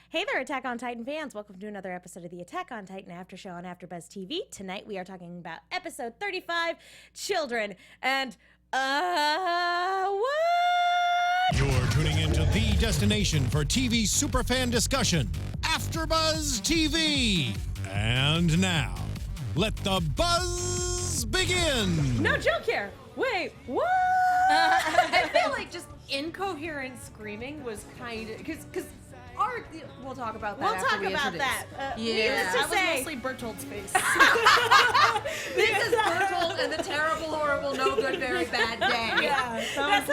Hey there, Attack on Titan fans. Welcome to another episode of the Attack on Titan After Show on AfterBuzz TV. Tonight we are talking about episode 35, Children, and, what? You're tuning into the destination for TV superfan discussion, AfterBuzz TV. And now, let the buzz begin. No joke here. Wait, what? I feel like just incoherent screaming was kind of because art. We'll talk about that. We'll after talk we about introduce. that. Yeah, Needless to say, mostly Bertolt's face. This is Bertolt and the terrible, horrible, no good, very bad day. Yeah, that's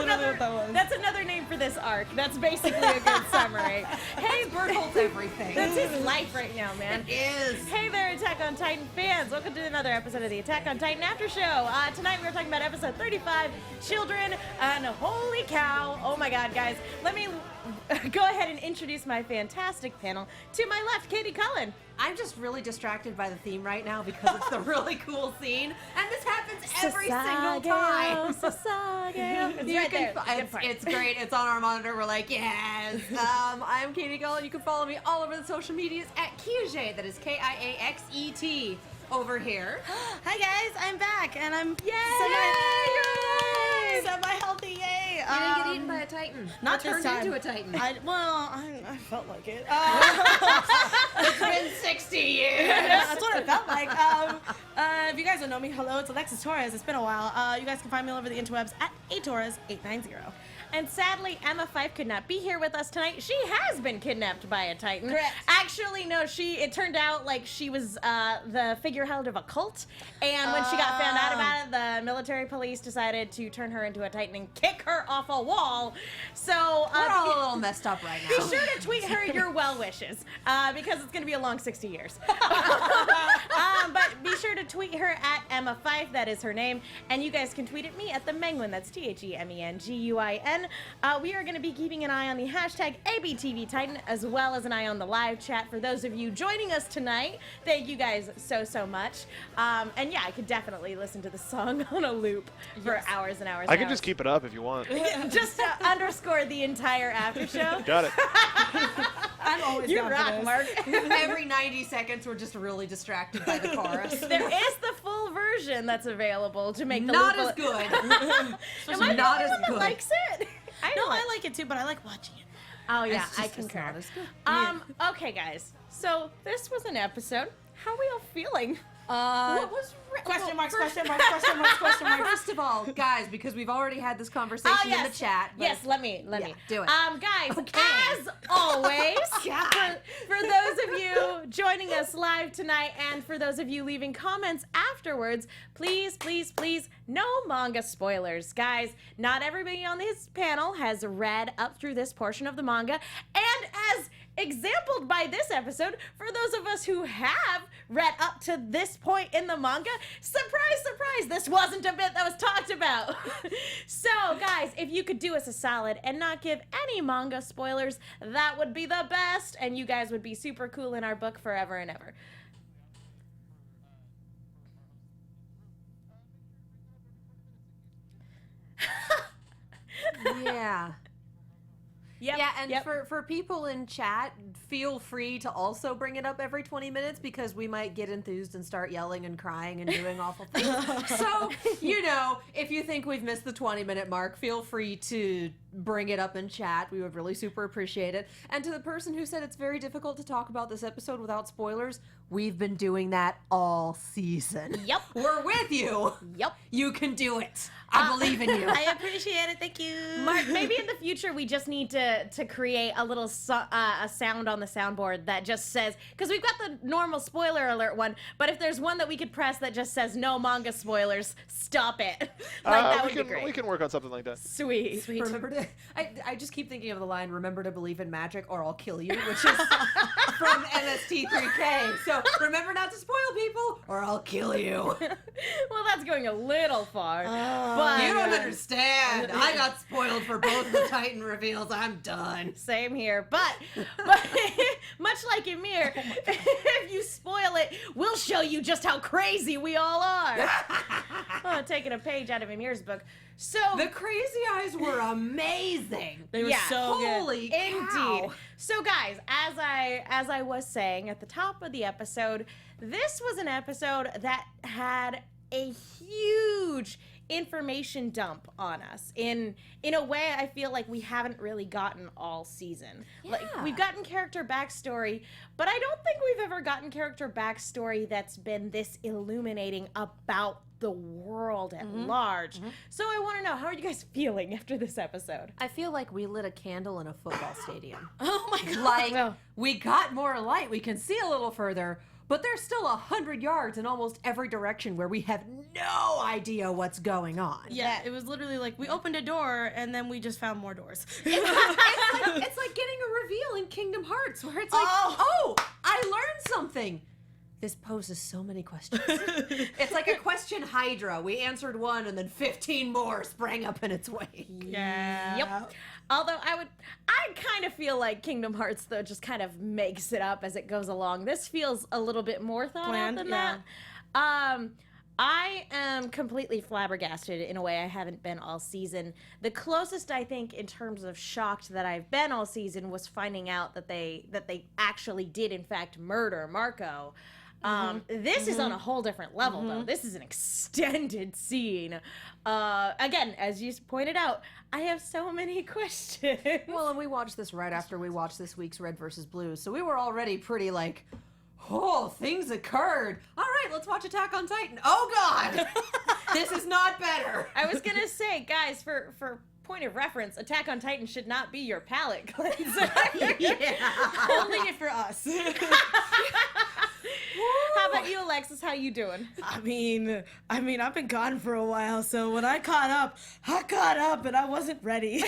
another name for this arc. That's basically a good summary. Hey, Bertolt's everything. That's his life right now, man. It is. Hey there, Attack on Titan fans. Welcome to another episode of the Attack on Titan After Show. Tonight we're talking about episode 35, Children, and holy cow. Oh my god, guys. Let me go ahead and introduce my fantastic panel. To my left, Katie Cullen. I'm just really distracted by the theme right now because it's the really cool scene, and this happens every single time. It's right there. It's great. It's on our monitor. We're like, yes. I'm Katie Cullen. You can follow me all over the social medias at Kiaxet. That is Kiaxet over here. Hi guys, I'm back, and I'm Yay! semi-healthy. Yay! You didn't get eaten by a Titan. Not turned this time. into a Titan. I felt like it. It's been 60 years. That's what it felt like. If you guys don't know me, hello, it's Alexis Torres. It's been a while. You guys can find me all over the interwebs at atorres890. And sadly, Emma Fife could not be here with us tonight. She has been kidnapped by a Titan. Correct. Actually, no, it turned out like she was the figurehead of a cult. And when she got found out about it, the military police decided to turn her into a Titan and kick her off a wall. So We're all a little messed up right now. be sure to tweet her your well wishes because it's going to be a long 60 years. But be sure to tweet her at Emma Fife. That is her name. And you guys can tweet at me at the Menguin. That's TheMenguin. We are going to be keeping an eye on the hashtag ABTVTitan as well as an eye on the live chat. For those of you joining us tonight, thank you guys so much. And yeah, I could definitely listen to the song on a loop for hours and hours. I can just keep it up if you want. Just to underscore the entire after show. Got it. I'm always You down for rock, this. Mark. Every 90 seconds, we're just really distracted by the chorus. There is the full version that's available to make the Not loop as good. Am I the not only as one that good. likes it? I like it too, but I like watching it. Oh yeah, It's I just- it's concur. not as good. Okay, guys. So this was an episode. How are we all feeling? What was Question marks, first- question marks, question marks, question marks. First of all, guys, because we've already had this conversation in the chat. but Yes, let me. do it. Guys, Okay. as always, for those of you joining us live tonight and for those of you leaving comments afterwards, please, no manga spoilers. Guys, not everybody on this panel has read up through this portion of the manga, and as exampled by this episode, for those of us who have read up to this point in the manga, surprise, this wasn't a bit that was talked about. So, guys, if you could do us a solid and not give any manga spoilers, that would be the best, and you guys would be super cool in our book forever and ever. Yeah. Yep, Yeah, and yep. for people in chat, feel free to also bring it up every 20 minutes because we might get enthused and start yelling and crying and doing awful things. So, if you think we've missed the 20-minute mark, feel free to bring it up in chat. We would really super appreciate it. And to the person who said it's very difficult to talk about this episode without spoilers, we've been doing that all season. Yep. We're with you. Yep. You can do it. I believe in you. I appreciate it. Thank you. Mark, maybe in the future we just need to create a little a sound on the soundboard that just says, because we've got the normal spoiler alert one, but if there's one that we could press that just says no manga spoilers, stop it. That would be great. We can work on something like that. Sweet. Remember to, I just keep thinking of the line, remember to believe in magic or I'll kill you, which is from MST3K. So remember not to spoil people or I'll kill you. Well, that's going a little far. But You don't understand. I got spoiled for both the Titan reveals. I'm done. Same here, but much like Ymir, if you spoil it, we'll show you just how crazy we all are. Oh, taking a page out of Ymir's book. So The crazy eyes were amazing. They were so good. Holy cow. indeed. So guys, as I was saying at the top of the episode, this was an episode that had a huge information dump on us in a way I feel like we haven't really gotten all season. Like we've gotten character backstory, but I don't think we've ever gotten character backstory that's been this illuminating about the world at large. So I want to know, how are you guys feeling after this episode? I feel like we lit a candle in a football stadium. Oh my god. Like, Well- we got more light. We can see a little further, but there's still 100 yards in almost every direction where we have no idea what's going on. Yeah, it was literally like we opened a door and then we just found more doors. It's like getting a reveal in Kingdom Hearts where it's like, oh, I learned something. This poses so many questions. It's like a question hydra. We answered one and then 15 more sprang up in its wake. Yeah. Yep. Although I kind of feel like Kingdom Hearts though just kind of makes it up as it goes along. This feels a little bit more thought Planned, out than yeah. that. I am completely flabbergasted in a way I haven't been all season. The closest I think in terms of shocked that I've been all season was finding out that they actually did in fact murder Marco. This is on a whole different level, though. This is an extended scene. Again, as you pointed out, I have so many questions. Well, and we watched this right after we watched this week's Red versus Blue, so we were already pretty like, oh, things occurred. All right, let's watch Attack on Titan. Oh, God. This is not better. I was going to say, guys, for point of reference, Attack on Titan should not be your palate cleanser. Holding it for us. How about you, Alexis? How you doing? I mean, I've been gone for a while, so when I caught up and I wasn't ready.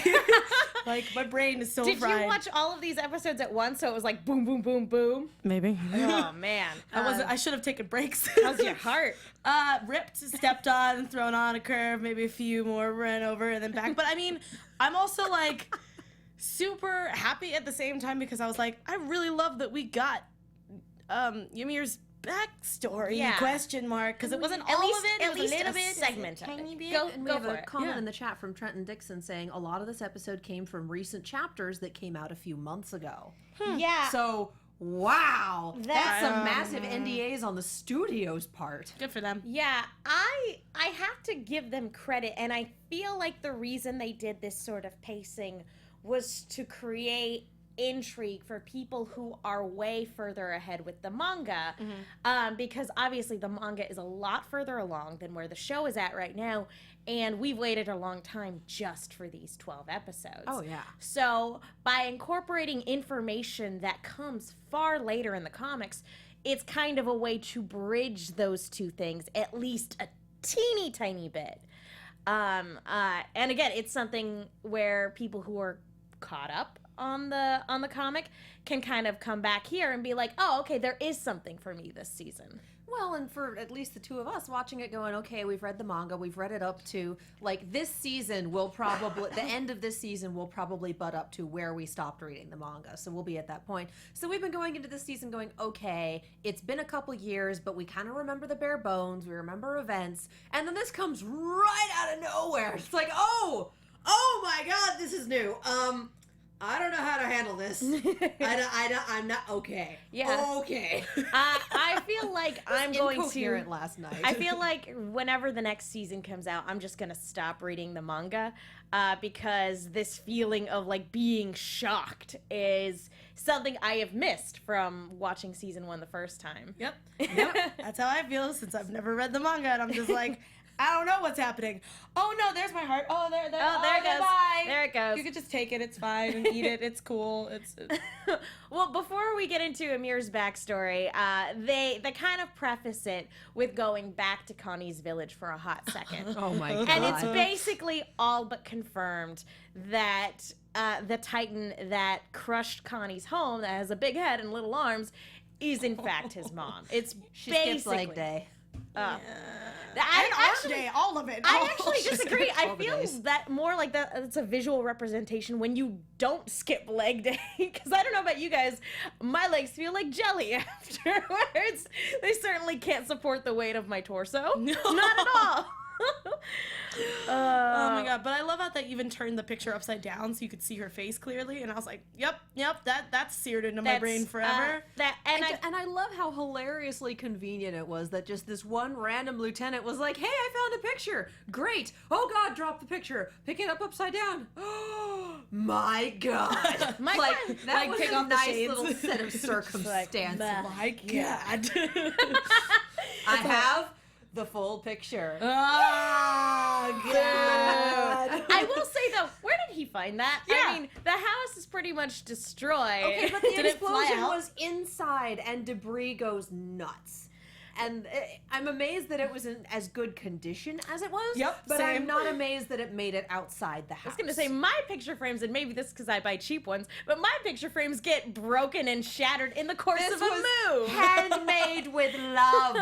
Like, my brain is so Did fried. you watch all of these episodes at once, so it was like boom, boom, boom, boom? Maybe. Oh, man. I should have taken breaks. How's your heart? Ripped, stepped on, thrown on a curve, maybe a few more, ran over, and then back. But I mean, I'm also like super happy at the same time because I was like, I really love that we got Ymir's backstory, Yeah. question mark, because it wasn't At all least, of it, at it was least a little a bit, segment of tiny it. bit. Go, And we go have for a it. comment Yeah. in the chat from Trenton Dixon saying a lot of this episode came from recent chapters that came out a few months ago. Yeah. So, wow. That's some That- massive NDAs on the studio's part. Good for them. Yeah, I have to give them credit, and I feel like the reason they did this sort of pacing was to create intrigue for people who are way further ahead with the manga, because obviously the manga is a lot further along than where the show is at right now, and we've waited a long time just for these 12 episodes. Oh, yeah. So by incorporating information that comes far later in the comics, it's kind of a way to bridge those two things at least a teeny tiny bit. And again, it's something where people who are caught up on the comic can kind of come back here and be like, oh, okay, there is something for me this season. Well, and for at least the two of us watching it going, okay, we've read the manga, we've read it up to, like, this season will probably, the end of this season will probably butt up to where we stopped reading the manga, so we'll be at that point. So we've been going into this season going, okay, it's been a couple years, but we kind of remember the bare bones, we remember events, and then this comes right out of nowhere. It's like, oh my God, this is new. I don't know how to handle this. I'm not okay. Yeah. Okay. I feel like I'm going Incoherent to. last night. I feel like whenever the next season comes out, I'm just gonna stop reading the manga, because this feeling of like being shocked is something I have missed from watching season 1 the first time. Yep. That's how I feel since I've never read the manga, and I'm just like, I don't know what's happening. Oh no, there's my heart. Oh, there Oh, there it goes. goodbye. There it goes. You can just take it. It's fine and eat it. It's cool. It's Well, before we get into Amir's backstory, they kind of preface it with going back to Connie's village for a hot second. Oh my God. And it's basically all but confirmed that the Titan that crushed Connie's home, that has a big head and little arms, is in fact his mom. It's She basically skips leg day. And RJ, all of it. I actually disagree. I All the feel days. that more like that it's a visual representation when you don't skip leg day. Because I don't know about you guys, my legs feel like jelly afterwards. They certainly can't support the weight of my torso. No. Not at all. Oh my god! But I love how they even turned the picture upside down so you could see her face clearly, and I was like, "Yep, that's seared into my brain forever." And I love how hilariously convenient it was that just this one random lieutenant was like, "Hey, I found a picture. Great. Oh God, drop the picture. Pick it up upside down. Oh my God. My like God. that Like, was take a off the nice shades. little set of circumstances. My god! I have the full picture. Oh god! I will say though, where did he find that? Yeah. I mean, the house is pretty much destroyed. Okay, but the Did it fly explosion out? was inside, and debris goes nuts. And I'm amazed that it was in as good condition as it was. Yep, But same. I'm not amazed that it made it outside the house. I was gonna say my picture frames, and maybe this is because I buy cheap ones, but my picture frames get broken and shattered in the course this of a was move. handmade with love.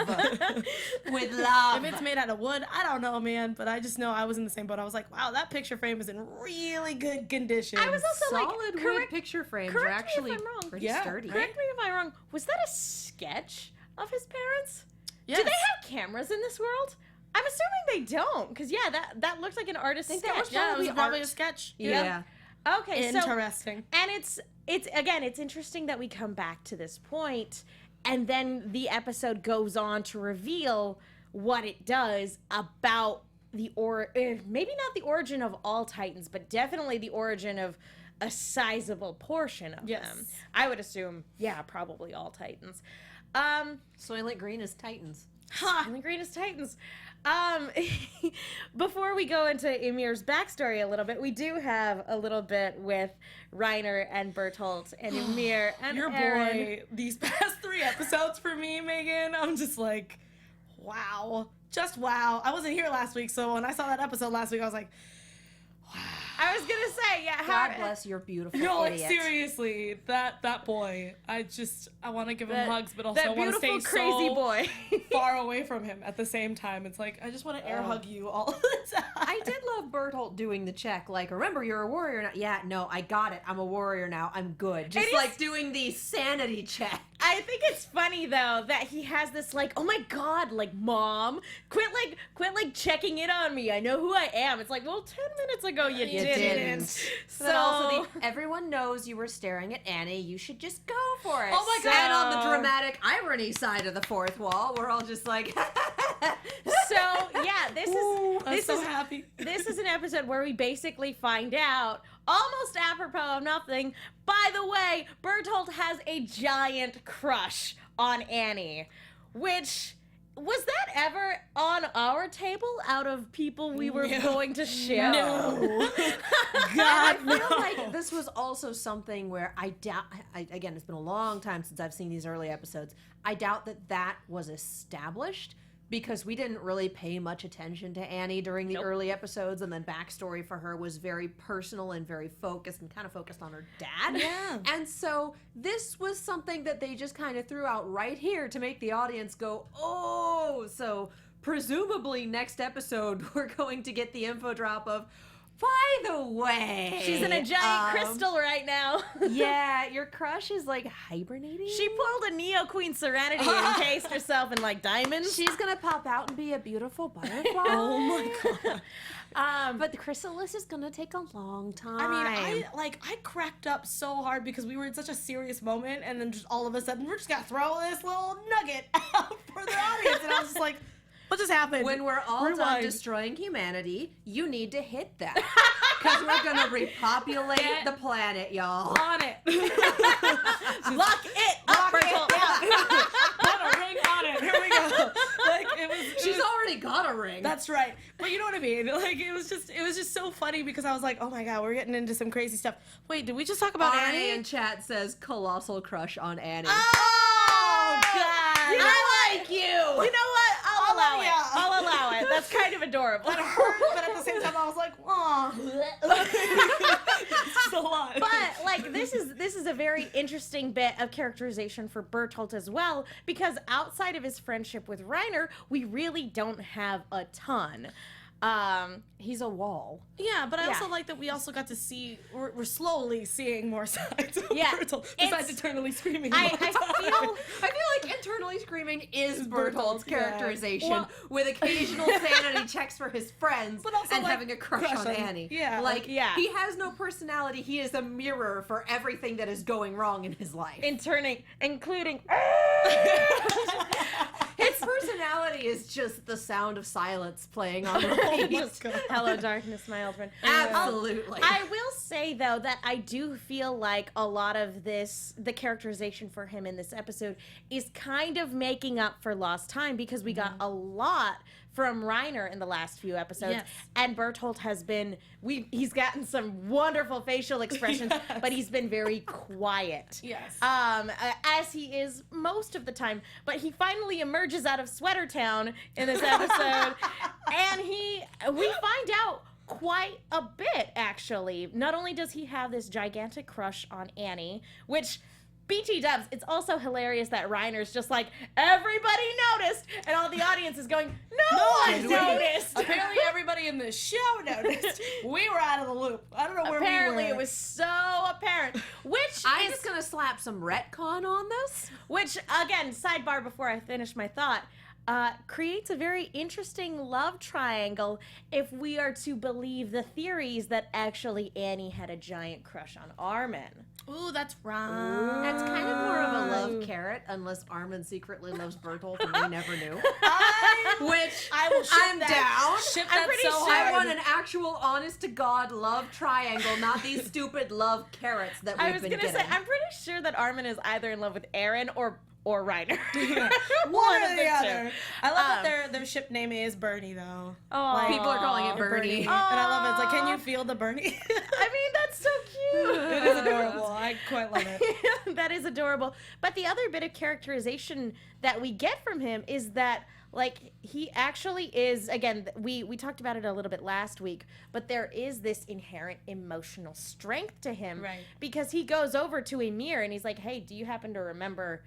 With love. If it's made out of wood, I don't know, man. But I just know I was in the same boat. I was like, wow, that picture frame is in really good condition. I was also Solid like, wood correct, picture frames correct are me actually if I'm wrong. pretty Yeah. sturdy. correct me if I'm wrong. Was that a sketch of his parents? Yes. Do they have cameras in this world? I'm assuming they don't, because yeah, that looks like an artist think sketch. that was Yeah, it was Probably probably art. a sketch. Yeah. Okay, so Interesting. and it's again, it's interesting that we come back to this point, and then the episode goes on to reveal what it does about maybe not the origin of all Titans, but definitely the origin of a sizable portion of Yes. them. I would assume, yeah, probably all Titans. Soylent Green is Titans. And the greatest Titans. Before we go into Ymir's backstory a little bit, we do have a little bit with Reiner and Bertolt and Ymir and Your Aaron. boy, these past 3 episodes for me, Megan, I'm just like, wow. Just wow. I wasn't here last week, so when I saw that episode last week, I was like, I was gonna say, yeah. God bless your beautiful no, like idiot. seriously, that boy, I want to give him That- hugs, but also that want to beautiful stay crazy so boy. far away from him at the same time. It's like, I just want to air hug you all the time. I did love Bertolt doing the check. Like, remember, you're a warrior now. Yeah, no, I got it. I'm a warrior now. I'm good. Just It is- like doing the sanity check. I think it's funny though that he has this like, oh my god, like mom, quit checking in on me. I know who I am. It's like, well, 10 minutes ago you didn't. So then also everyone knows you were staring at Annie. You should just go for it. Oh my God. And on the dramatic irony side of the fourth wall, we're all just like, So yeah, I'm so happy. This is an episode where we basically find out, almost apropos of nothing, by the way, Bertolt has a giant crush on Annie, which, was that ever on our table out of people we were going to ship? No. I God, feel no. like this was also something where I doubt, again, it's been a long time since I've seen these early episodes. I doubt that was established because we didn't really pay much attention to Annie during the early episodes, and then backstory for her was very personal and very focused and kind of focused on her dad. Yeah. And so this was something that they just kind of threw out right here to make the audience go, oh, so presumably next episode we're going to get the info drop of, by the way, She's in a giant crystal right now. yeah, your crush is like hibernating. She pulled a Neo Queen Serenity and encased herself in like diamonds. She's gonna pop out and be a beautiful butterfly. Oh my God. But the chrysalis is gonna take a long time. I mean, I cracked up so hard because we were in such a serious moment, and then just all of a sudden we're just gonna throw this little nugget out for the audience, and I was just like, what just happened? when we're all done Rewind. destroying humanity, you need to hit that because we're gonna repopulate the planet, y'all. on it. Lock it up, Bertolt. Put a ring on it. Here we go. Like it was. She's already got a ring. That's right. But you know what I mean? Like it was just so funny because I was like, oh my God, we're getting into some crazy stuff. Wait, did we just talk about Annie Annie? in chat says colossal crush on Annie. Oh God. I like you. You know what? I'll allow it. yeah. I'll allow it. That's kind of adorable. It hurt, but at the same time I was like, oh. It's just a lot. But like this is a very interesting bit of characterization for Bertolt as well, because outside of his friendship with Reiner, we really don't have a ton. He's a wall. Yeah, but I also Yeah. like that we also got to see, we're slowly seeing more sides of Yeah, Bertolt, it's- besides eternally screaming. I all the time. feel I feel like internally screaming is Bertolt's, Bertolt's yeah. characterization, Well- with occasional sanity checks for his friends, But also, and like, having a crush on Annie. yeah, like yeah. he has no personality. He is a mirror for everything that is going wrong in his life. including His personality is just the sound of silence playing on repeat. Let's go. Hello Darkness, my old friend. Absolutely. I will say though that I do feel like a lot of the characterization for him in this episode is kind of making up for lost time, because we got a lot from Reiner in the last few episodes, Yes. and Bertolt has been he's gotten some wonderful facial expressions, Yes. but he's been very quiet. Yes. As he is most of the time, but he finally emerges out of Sweater Town in this episode, and we find out quite a bit, actually. Not only does he have this gigantic crush on Annie, which BT dubs, it's also hilarious that Reiner's just like, everybody noticed, and all the audience is going, no one noticed. Apparently everybody in the show noticed. We were out of the loop. I don't know where Apparently we were. it was so apparent, which I'm is just gonna slap some retcon on this. which, again, sidebar before I finish my thought, creates a very interesting love triangle if we are to believe the theories that actually Annie had a giant crush on Armin. Ooh, that's right. That's kind of more of a love carrot, unless Armin secretly loves Bertolt and we never knew. Which I will ship I'm that. down. Ship I'm that pretty so sure- I hard. want an actual, honest-to-God love triangle, not these stupid love carrots that we've I was been gonna getting. say, I'm pretty sure that Armin is either in love with Aaron or Reiner. One of or the the two. other. I love that their ship name is Bernie, though. Oh, People are calling it Bernie. And I love it. It's like, can you feel the Bernie? I mean, that's so cute. It is adorable. I quite love it. That is adorable. But the other bit of characterization that we get from him is that, like, he actually is, again, we talked about it a little bit last week, but there is this inherent emotional strength to him. Right. Because he goes over to Emir and he's like, hey, do you happen to remember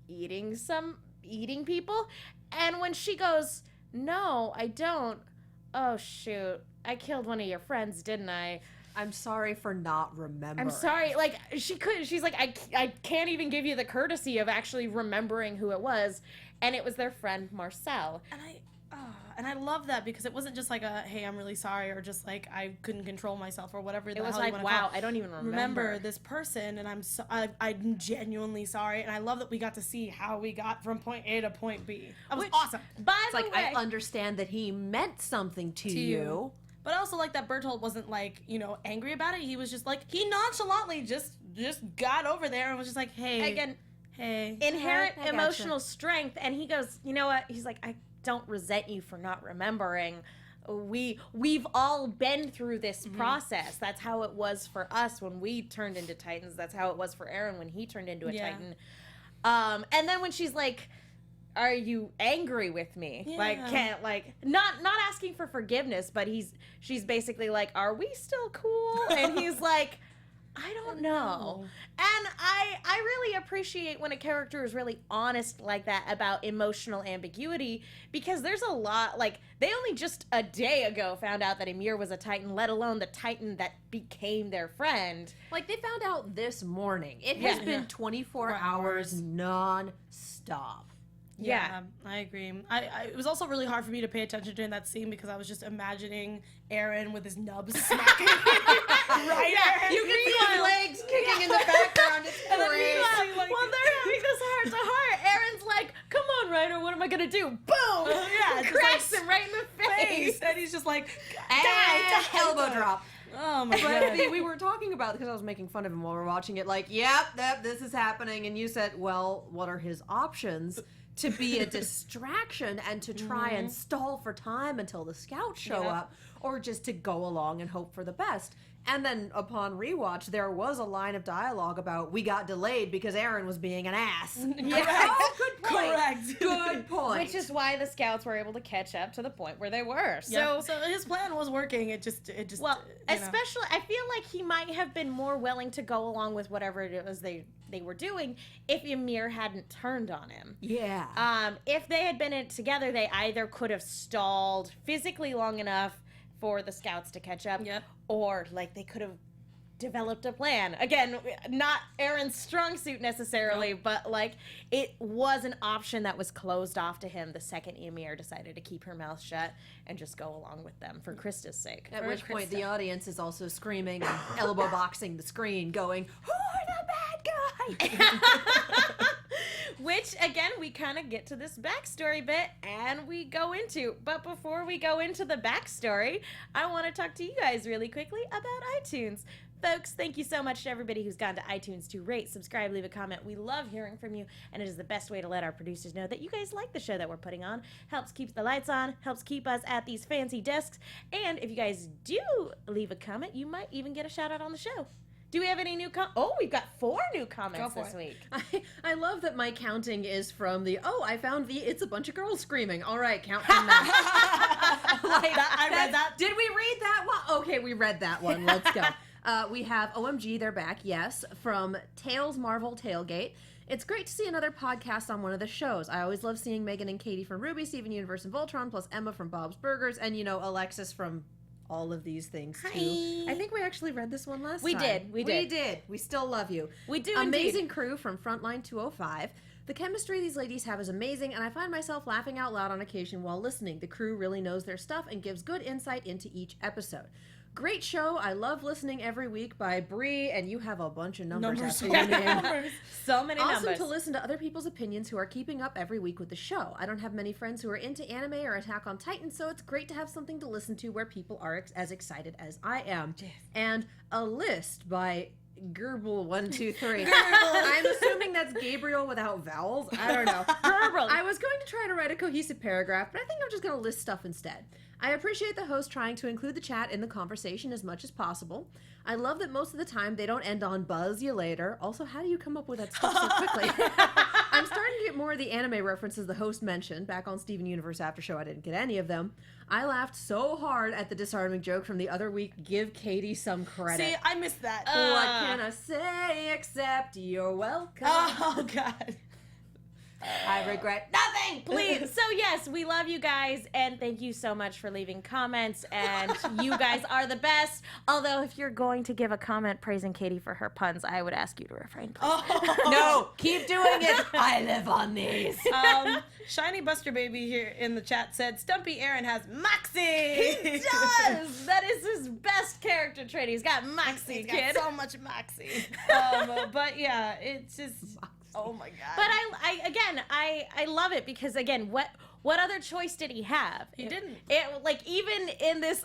eating people? And when she goes, no, I don't. Oh, shoot. I killed one of your friends, didn't I? I'm sorry for not remembering. I'm sorry. Like, she's like, I can't even give you the courtesy of actually remembering who it was. And it was their friend Marcel. And I love that, because it wasn't just like a, hey, I'm really sorry, or just like I couldn't control myself, or whatever. It was like, wow, I don't even remember this person, and I'm genuinely sorry. And I love that we got to see how we got from point A to point B. That was awesome. By It's the like, way, I understand that he meant something to you. But I also like that Bertolt wasn't like, angry about it. He was just like, he nonchalantly just got over there and was just like, hey. again, Hey. inherent I gotcha. emotional strength. And he goes, you know what? He's like, I don't resent you for not remembering. We've all been through this process. That's how it was for us when we turned into Titans. That's how it was for Aaron when he turned into a Titan. And then when she's like, are you angry with me? Yeah. Like, can't, like, not asking for forgiveness, but she's basically like, are we still cool? And he's like, I don't know. And I really appreciate when a character is really honest like that about emotional ambiguity, because there's a lot, like, they only just a day ago found out that Emir was a Titan, let alone the Titan that became their friend. Like, they found out this morning. It has been 24 hours non-stop. Yeah. I agree. It was also really hard for me to pay attention during that scene, because I was just imagining Aaron with his nubs smacking right Yeah, you can see his legs kicking in the background. It's And then great. meanwhile, like, Well, they're having this heart to heart. Aaron's like, come on, Ryder, what am I gonna do? Boom! yeah, it's just Cracks like him right in the face. and he's just like, And elbow drop. oh my But god. we were talking about, because I was making fun of him while we were watching it, like, yep, this is happening. And you said, well, what are his options? To be a distraction and to try and stall for time until the scouts show up. or just to go along and hope for the best. And then upon rewatch, there was a line of dialogue about we got delayed because Aaron was being an ass. Yeah. Oh, good point. Correct. Good point. Which is why the scouts were able to catch up to the point where they were. So his plan was working. It just Well, you know. especially, I feel like he might have been more willing to go along with whatever it was they were doing if Ymir hadn't turned on him. Yeah. If they had been in it together, they either could have stalled physically long enough for the scouts to catch up, Yep. or like they could have developed a plan. Again, not Aaron's strong suit necessarily, but like it was an option that was closed off to him the second Ymir decided to keep her mouth shut and just go along with them for Krista's sake. At which point the audience is also screaming and elbow boxing the screen, going, "Who are the bad guys?" Which, again, we kind of get to this backstory bit and we go into. But before we go into the backstory, I want to talk to you guys really quickly about iTunes. Folks, thank you so much to everybody who's gone to iTunes to rate, subscribe, leave a comment. We love hearing from you, and it is the best way to let our producers know that you guys like the show that we're putting on. Helps keep the lights on, helps keep us at these fancy desks, and if you guys do leave a comment, you might even get a shout out on the show. Do we have any new we've got 4 new comments this week. I love that my counting is from I found it's a bunch of girls screaming. All right, count from that. I read that. Did we read that one? Okay, we read that one. Let's go. We have OMG, they're back, yes, from Tales Marvel Tailgate. It's great to see another podcast on one of the shows. I always love seeing Megan and Katie from Ruby, Steven Universe, and Voltron, plus Emma from Bob's Burgers, and, Alexis from all of these things, too. Hi. I think we actually read this one last We time. did. We did. We still love you. We do Amazing indeed. crew from Frontline 205. The chemistry these ladies have is amazing, and I find myself laughing out loud on occasion while listening. The crew really knows their stuff and gives good insight into each episode. Great show. I love listening every week by Bree, and you have a bunch of numbers after your name. So many Awesome numbers. to listen to other people's opinions who are keeping up every week with the show. I don't have many friends who are into anime or Attack on Titan, so it's great to have something to listen to where people are as excited as I am. Yes. And a list by Gerbil123. I'm assuming that's Gabriel without vowels. I don't know. Gerbil. I was going to try to write a cohesive paragraph, but I think I'm just going to list stuff instead. I appreciate the host trying to include the chat in the conversation as much as possible. I love that most of the time they don't end on buzz you later. Also, how do you come up with that stuff so quickly? I'm starting to get more of the anime references the host mentioned. Back on Steven Universe AfterShow, I didn't get any of them. I laughed so hard at the disarming joke from the other week. Give Katie some credit. See, I missed that. What can I say except you're welcome? Oh, God. I regret nothing. Please. So yes, we love you guys, and thank you so much for leaving comments, and you guys are the best. Although if you're going to give a comment praising Katie for her puns, I would ask you to refrain, please. No, keep doing it. I live on these. Shiny Buster Baby here in the chat said, Stumpy Aaron has Moxie. He does. That is his best character trait. He's got Moxie, He's kid. got so much Moxie. But yeah, it's just... Oh my God. But I love it because again, what other choice did he have? He didn't. Even in this,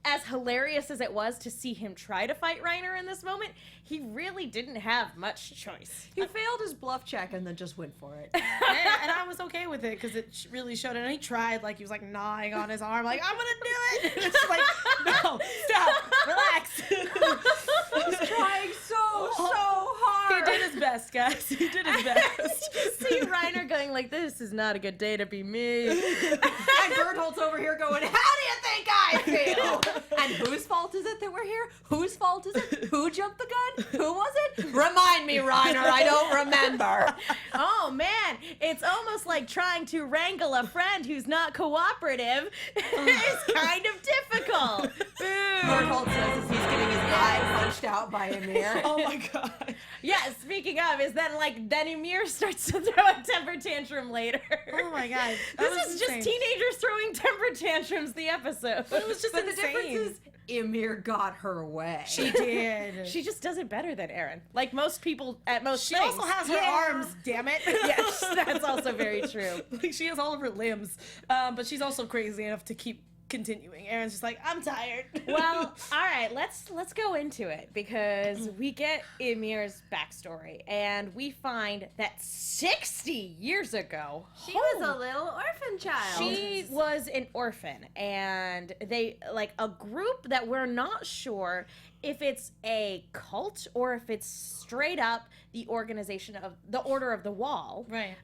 as hilarious as it was to see him try to fight Reiner in this moment, he really didn't have much choice. He failed his bluff check and then just went for it. and I was okay with it because it really showed it. And he tried, like, he was like gnawing on his arm, like, I'm gonna do it. And it's just like, no, stop, relax. He's trying so hard. He did his best, guys. He did his best. See Reiner going like, this is not a good day to be me. And Berthold's over here going, how do you think I feel? And whose fault is it that we're here? Whose fault is it? Who jumped the gun? Who was it? Remind me, Reiner. I don't remember. Oh, man. It's almost like trying to wrangle a friend who's not cooperative. It's kind of difficult. Berthold says as he's getting his eye punched out by Ymir. Oh my God. Yeah, speaking of, then Ymir starts to throw a temper tantrum later. Oh my God. This is just teenagers throwing temper tantrums, the episode. But it was just But the insane. difference is Ymir got her way. She did. She just does it better than Aaron. Like most people at most She things. also has her arms, damn it. Yes, that's also very true. Like, she has all of her limbs. But she's also crazy enough to keep continuing. Aaron's just like, I'm tired. Well, all right, let's let's go into it because we get Ymir's backstory and we find that 60 years ago She was a little orphan child. she was an orphan, and they like a group that we're not sure if it's a cult or if it's straight up the organization of the Order of the Wall. Right.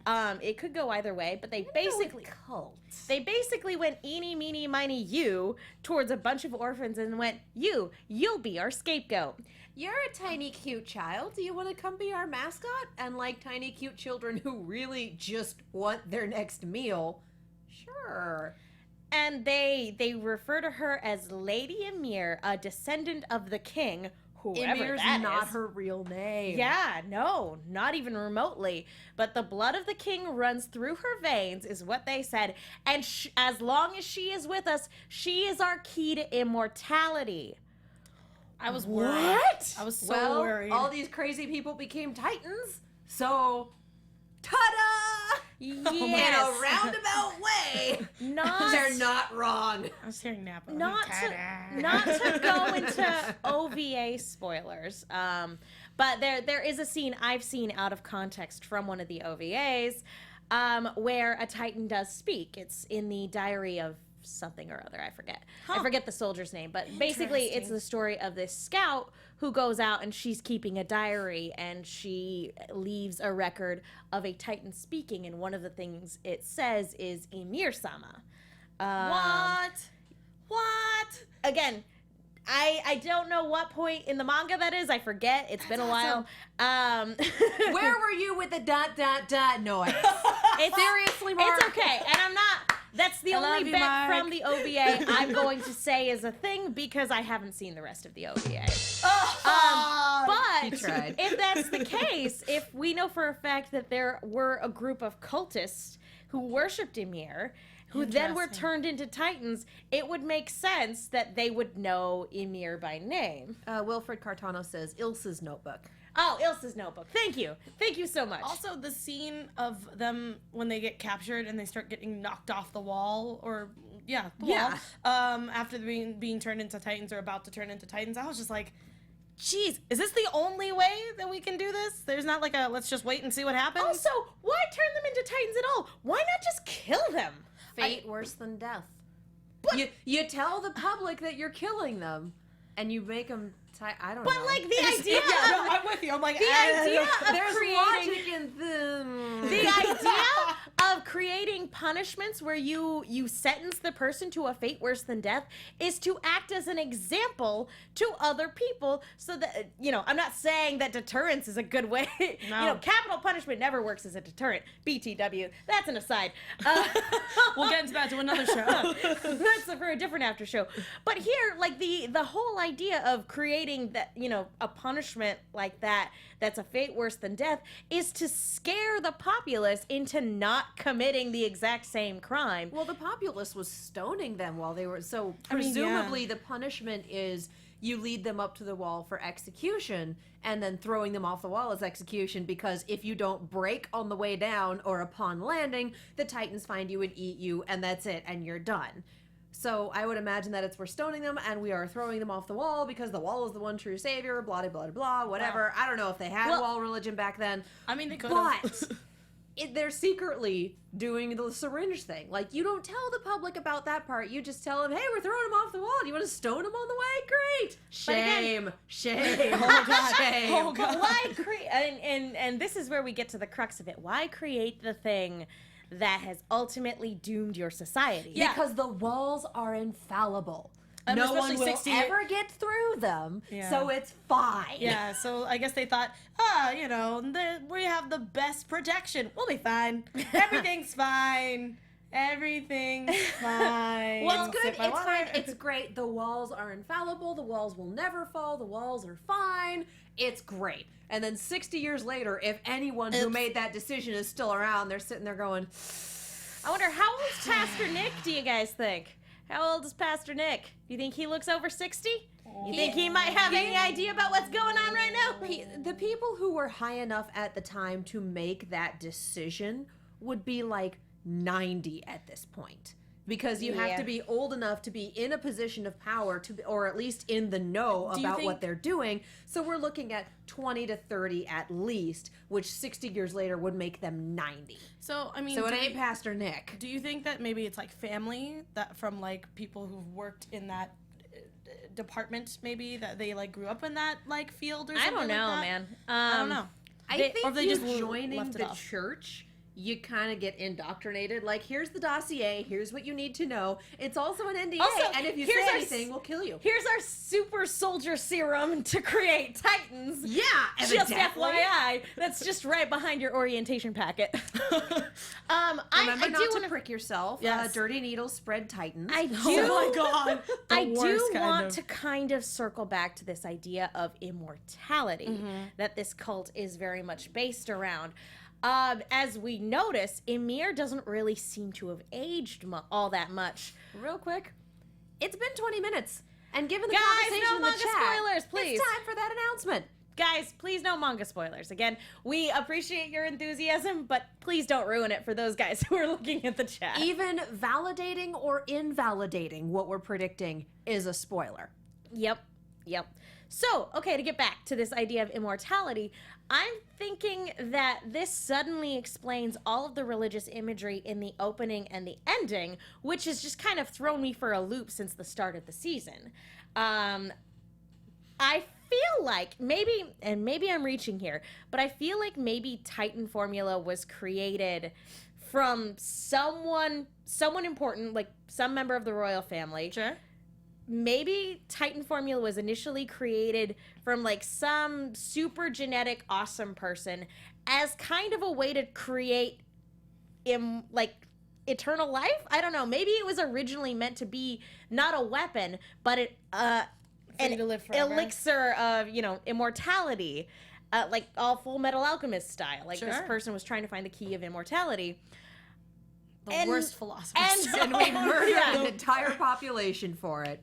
It could go either way, but they basically went eeny, meeny, miny, you towards a bunch of orphans and went, you'll be our scapegoat. You're a tiny, cute child. Do you want to come be our mascot? And like tiny, cute children who really just want their next meal, sure. And they refer to her as Lady Ymir, a descendant of the king, whoever Ymir's that not is. her real name. Yeah, no, not even remotely. But the blood of the king runs through her veins, is what they said. And as long as she is with us, she is our key to immortality. I was worried. What? I was so Well, worried. all these crazy people became titans, so ta-da! Yes. In a roundabout way. They're not wrong. I was hearing Napa. Not to go into OVA spoilers, but there is a scene I've seen out of context from one of the OVAs where a Titan does speak. It's in the diary of something or other. I forget the soldier's name, but basically it's the story of this scout who goes out and she's keeping a diary and she leaves a record of a Titan speaking, and one of the things it says is Ymir-sama. What? Again, I don't know what point in the manga that is. I forget. It's been a while. Where were you with the ... noise? It's Seriously, Mark? It's okay, and I'm not. That's the love only you, bit Mark. from the OVA I'm going to say is a thing because I haven't seen the rest of the OVA. But He tried. if that's the case, if we know for a fact that there were a group of cultists who worshipped Ymir, who then were Interesting. turned into Titans, it would make sense that they would know Ymir by name. Wilfred Cartano says Ilsa's notebook. Oh, Ilsa's notebook. Thank you. Thank you so much. Also, the scene of them when they get captured and they start getting knocked off the wall, or the wall, after being turned into Titans or about to turn into Titans, I was just like, geez, is this the only way that we can do this? There's not like a let's just wait and see what happens. Also, why turn them into Titans at all? Why not just kill them? Fate worse than death. You tell the public that you're killing them, and you make them. I don't know. But like the idea no, of I'm with you. I'm like, the idea of There's creating logic in them. the idea of creating punishments where you sentence the person to a fate worse than death is to act as an example to other people, so that I'm not saying that deterrence is a good way. No. Capital punishment never works as a deterrent. BTW. That's an aside. we'll get into that to another show. That's for a different after show. But here, like the whole idea of creating that, a punishment like that's a fate worse than death is to scare the populace into not committing the exact same crime. Well, the populace was stoning them while they were. So I mean, presumably the punishment is you lead them up to the wall for execution, and then throwing them off the wall is execution, because if you don't break on the way down or upon landing, the Titans find you and eat you, and that's it, and you're done. So I would imagine that we're stoning them and we are throwing them off the wall because the wall is the one true savior, blah, blah, blah, blah, whatever. Wow. I don't know if they had wall religion back then. I mean, they could But they're secretly doing the syringe thing. Like, you don't tell the public about that part. You just tell them, hey, we're throwing them off the wall. Do you want to stone them on the way? Great. Shame. Shame. Oh, God. Shame. Oh, But God. why create? And this is where we get to the crux of it. Why create the thing that has ultimately doomed your society? Yeah. Because the walls are infallible. And No one especially will 60 ever get through them, Yeah. so it's fine. Yeah, so I guess they thought, we have the best protection. We'll be fine. Everything's fine. Everything's fine. Well, it's good. Sip my It's water. fine. It's great. The walls are infallible. The walls will never fall. The walls are fine. It's great. And then 60 years later, if anyone who Oops. made that decision is still around, they're sitting there going, I wonder, how old's Pastor Nick, do you guys think? How old is Pastor Nick? Do you think he looks over 60? You think he might have any idea about what's going on right now? the people who were high enough at the time to make that decision would be like 90 at this point. because you have to be old enough to be in a position of power or at least in the know about what they're doing. So we're looking at 20 to 30 at least, which 60 years later would make them 90. So, I mean, So it ain't Pastor Nick. do you think that maybe it's like family that from like people who've worked in that department, maybe that they like grew up in that like field or something? I don't know, like that? man. I don't know. I They- think or they you just joining left it the off. church, you kind of get indoctrinated. Like, here's the dossier. Here's what you need to know. It's also an NDA, Also, and if you here's say our anything, we'll kill you. Here's our super soldier serum to create Titans. Yeah, Just evidently. FYI, that's just right behind your orientation packet. Remember I not do to wanna, prick yourself. Yes. Dirty needles spread Titans. I do. Oh my god. The I do worst kind want of. to kind of circle back to this idea of immortality that this cult is very much based around. As we notice, Emir doesn't really seem to have aged all that much. Real quick, it's been 20 minutes. And given the Guys, conversation no in the manga chat, spoilers, please. it's time for that announcement. Guys, please no manga spoilers. Again, we appreciate your enthusiasm, but please don't ruin it for those guys who are looking at the chat. Even validating or invalidating what we're predicting is a spoiler. Yep. So, okay, to get back to this idea of immortality, I'm thinking that this suddenly explains all of the religious imagery in the opening and the ending, which has just kind of thrown me for a loop since the start of the season. I feel like maybe I'm reaching here, but I feel like maybe Titan formula was created from someone important, like some member of the royal family. Sure. Maybe Titan formula was initially created from like some super genetic awesome person as kind of a way to create eternal life. I don't know. Maybe it was originally meant to be not a weapon, but you to live forever. elixir of, immortality. Like all Full Metal Alchemist style. Like this Sure. person was trying to find the key of immortality. The worst philosophers. And we murdered Yeah. an entire population for it.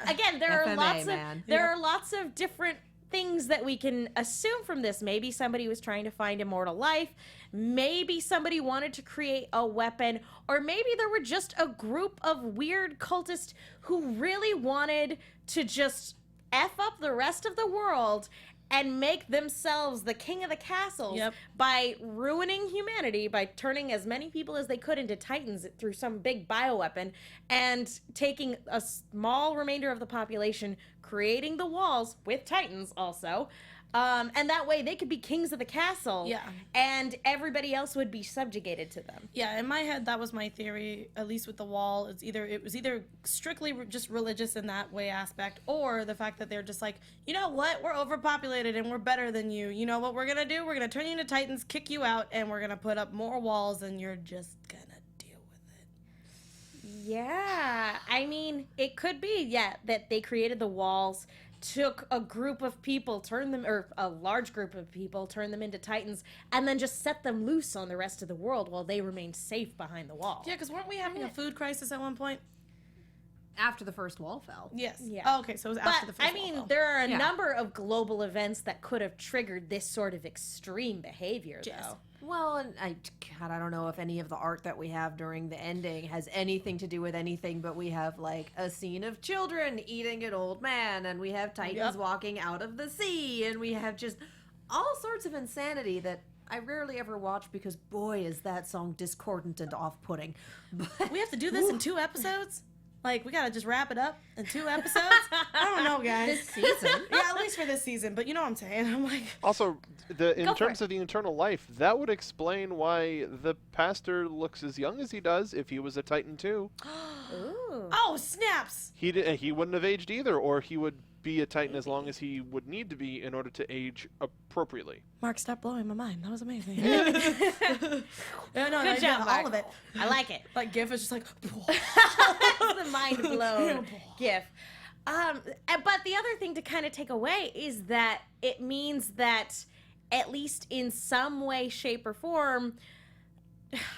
Again, there FMA, are lots of different things that we can assume from this. Maybe somebody was trying to find immortal life. Maybe somebody wanted to create a weapon, or maybe there were just a group of weird cultists who really wanted to just F up the rest of the world and make themselves the king of the castles by ruining humanity, by turning as many people as they could into Titans through some big bioweapon, and taking a small remainder of the population, creating the walls with Titans also. And that way they could be kings of the castle. Yeah. And everybody else would be subjugated to them. Yeah, in my head, that was my theory, at least with the wall. It was either strictly just religious in that way aspect, or the fact that they're just like, you know what, we're overpopulated and we're better than you. You know what we're going to do? We're going to turn you into Titans, kick you out, and we're going to put up more walls, and you're just going to deal with it. Yeah. I mean, it could be, that they created the walls, took a group of people, a large group of people, turned them into Titans, and then just set them loose on the rest of the world while they remained safe behind the wall. Yeah, because weren't we having a food crisis at one point? After the first wall fell. Yes. Yeah. Oh, okay, so it was after the But, first I mean, wall fell. there are a Yeah. number of global events that could have triggered this sort of extreme behavior, Yes. though. Well, and I don't know if any of the art that we have during the ending has anything to do with anything, but we have like a scene of children eating an old man, and we have Titans walking out of the sea, and we have just all sorts of insanity that I rarely ever watch because boy is that song discordant and off-putting. But We have to do this in 2 episodes? Like, we gotta just wrap it up in 2 episodes? I don't know, guys. this season, Yeah, at least for this season, but you know what I'm saying. I'm like, Also, in Go for terms it. of the eternal life, that would explain why the pastor looks as young as he does if he was a Titan too. Ooh. oh, snaps! He wouldn't have aged either, or he would be a Titan as long as he would need to be in order to age appropriately. Mark, stop blowing my mind. That was amazing. No, Good job, all Mark. of it. I like it. Like, GIF is just like, That's the mind blown gif. But the other thing to kind of take away is that it means that, at least in some way, shape, or form,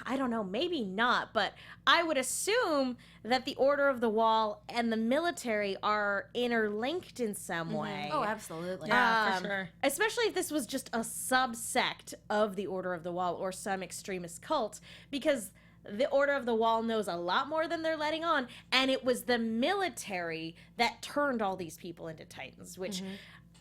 I don't know, maybe not, but I would assume that the Order of the Wall and the military are interlinked in some way. oh, absolutely. Yeah, for sure. Especially if this was just a subsect of the Order of the Wall or some extremist cult, because the Order of the Wall knows a lot more than they're letting on, and it was the military that turned all these people into Titans, which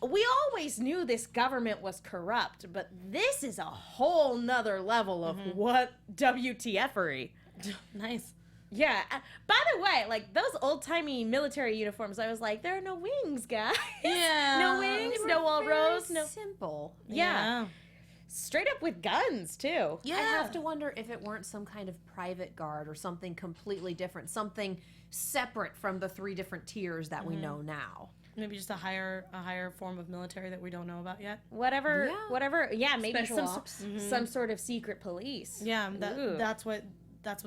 we always knew this government was corrupt, but this is a whole nother level of what WTF-ery. Nice. Yeah. By the way, like those old-timey military uniforms, I was like, there are no wings, guys. Yeah. No wings, no wall rows, no. Simple. Yeah. Straight up with guns, too. Yeah. I have to wonder if it weren't some kind of private guard or something completely different, something separate from the 3 different tiers that we know now. Maybe just a higher form of military that we don't know about yet. Whatever, maybe Special ops. some sort of secret police. Yeah, Ooh. that's what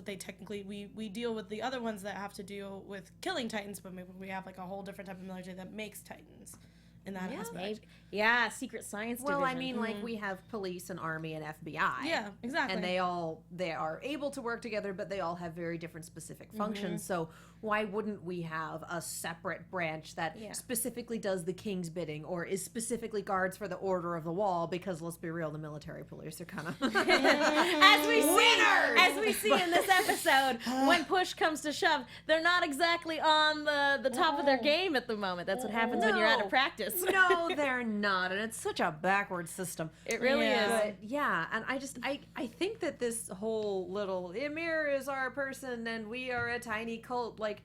they technically we deal with the other ones that have to deal with killing Titans, but maybe we have like a whole different type of military that makes Titans in that aspect. Yeah, secret science division. Well, I mean, like we have police and army and FBI. Yeah, exactly. And they are able to work together, but they all have very different specific functions. So why wouldn't we have a separate branch that specifically does the king's bidding or is specifically guards for the Order of the Wall? Because let's be real, the military police are kind of as we see in this episode, when push comes to shove, they're not exactly on the top of their game at the moment. That's what happens when you're out of practice. No, they're not, and it's such a backward system. It really is. But yeah, and I think that this whole little Emir is our person and we are a tiny cult, like,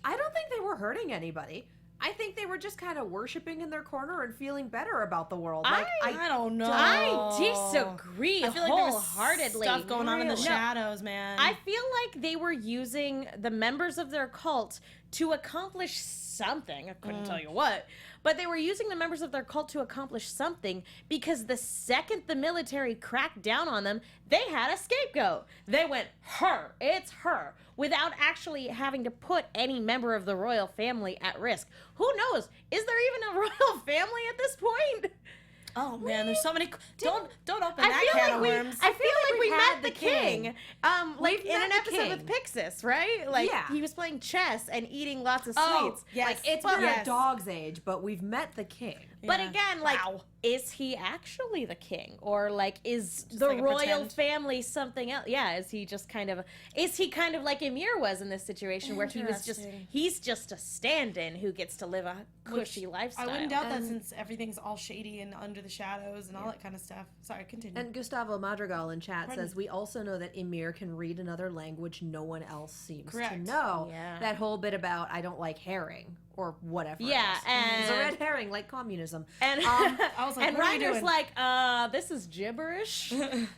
I don't think they were hurting anybody. I think they were just kind of worshiping in their corner and feeling better about the world. Like, I don't know. I disagree I feel like there was wholeheartedly. stuff going on in the No. shadows, man. I feel like they were using the members of their cult to accomplish something. I couldn't tell you what. But they were using the members of their cult to accomplish something because the second the military cracked down on them, they had a scapegoat. They went, it's her, without actually having to put any member of the royal family at risk. Who knows? Is there even a royal family at this point? Oh man, there's so many. Don't open I that feel can like of we, worms. I feel like we we've met had the the king. king. Like We've in met an the episode with king. Pixis, right? Like Yeah. he was playing chess and eating lots of Oh, sweets. yes. Like, it's But- been yes. a dog's age, but we've met the king. But Yeah. again, like, Wow. is he actually the king, or like is Just the like a royal pretend? family something else? Yeah, is he kind of like Emir was in this situation, where Interesting. he's just a stand-in who gets to live a cushy lifestyle. I wouldn't doubt that And- since everything's all shady and under the shadows and all that kind of stuff. Sorry, continue. And Gustavo Madrigal in chat Pardon. says, we also know that Emir can read another language no one else seems to Correct. know. Yeah. That whole bit about, I don't like herring, or whatever. Yeah, it's a and- red herring, like communism. And I was like, and what are we Reiner's doing? like, this is gibberish.